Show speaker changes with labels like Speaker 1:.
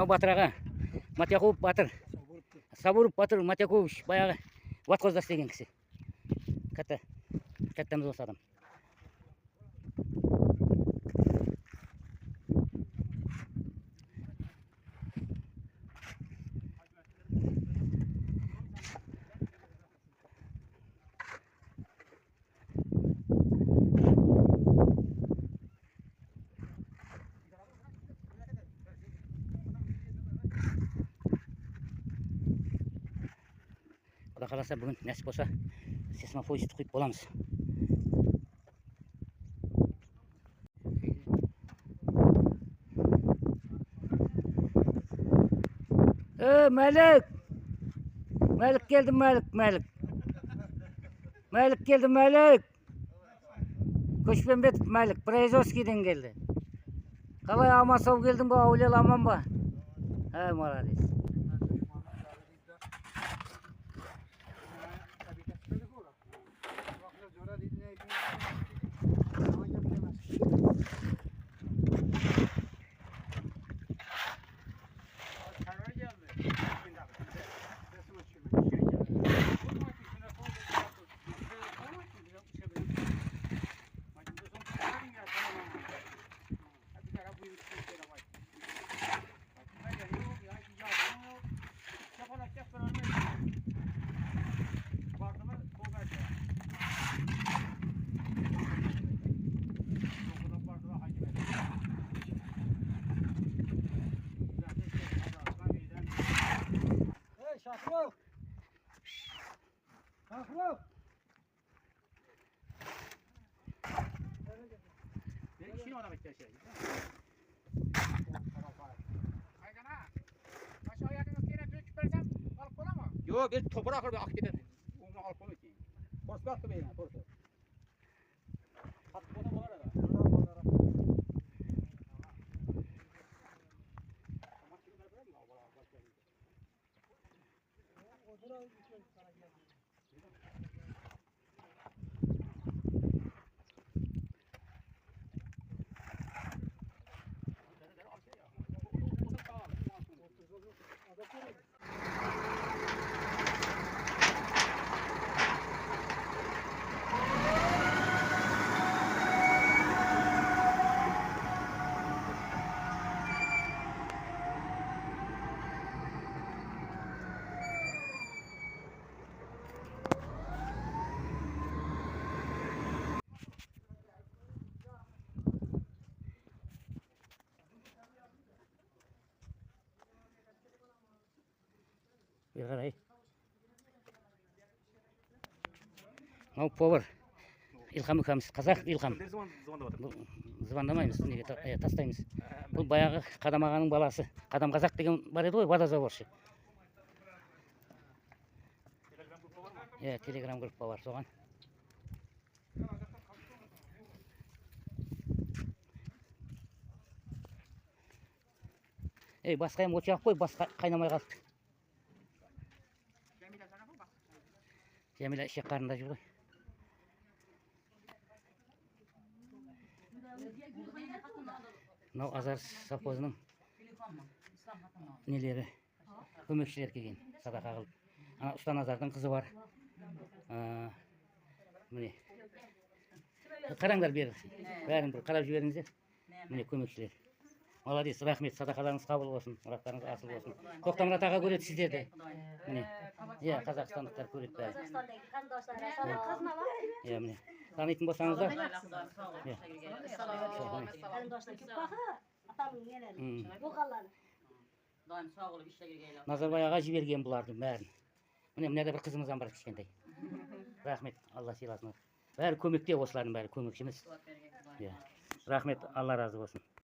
Speaker 1: мынау батыр аға Матяқұлов батыр, Сабуров батыр Матяқұлович баяғы ватқоздас деген кісі. Кәттәміз осы адам. Құда қаласа бүгін нәсіп болса сейсмофойсты құйып боламыз. Мәлік! Мәлік келді, Мәлік келді, Мәлік! Көшпенбетов Мәлік, Производскийден келді. Қалай аман сау келдің ба, аулел аман ба? Молодец.
Speaker 2: Şahruf! Şahruf!
Speaker 3: Benim işim ona bitti şey. Kaygana. Aşağı yakınız yere döküp versem alıp kola mı? Yok bir toprak bir ak gider. Onu alıp kola ki. Porsuk attı beyine porsuk. Attı kola var da.
Speaker 1: Bir қарай. Мынау повар. Илхам үкеміз. Қазақ Илхам. Звондамаймыз, неге тастаймыз. Бұл баяғы Қадам ағаның баласы. Қадам Қазақ деген бар еді ғой, водозаборшы. Телеграм группа бар соған. Басқа ем от жағып қой, басқа қайнамай қалды. Жәмила ішек қарында жүр ғой. Мынау Азар совхозының нелері, көмекшілер келген, садақа қылып. Ана Ұстан Азардың қызы бар. Міне. Қараңдар бері. Бәрін бір қарап жіберіңіздер. Міне көмекшілер. Молодец, рахмет, садақаларыңыз қабыл болсын, мұраттарыңыз асыл болсын. Тоқтамұрат аға көреді сіздерді. Міне. Қазақстандықтар көреді бәрі.
Speaker 4: Қазақстандегі қандастар,
Speaker 1: міне. Танитын болсаңыздар. Назарбай аға жіберген бұлардың бәрін. Міне мына бір қызымыздан бар кішкентай. Рахмет, Алла сыйласын. Бәрі көмекте осылардың бәрі көмекшіміз. Рахмет, Алла разы болсын.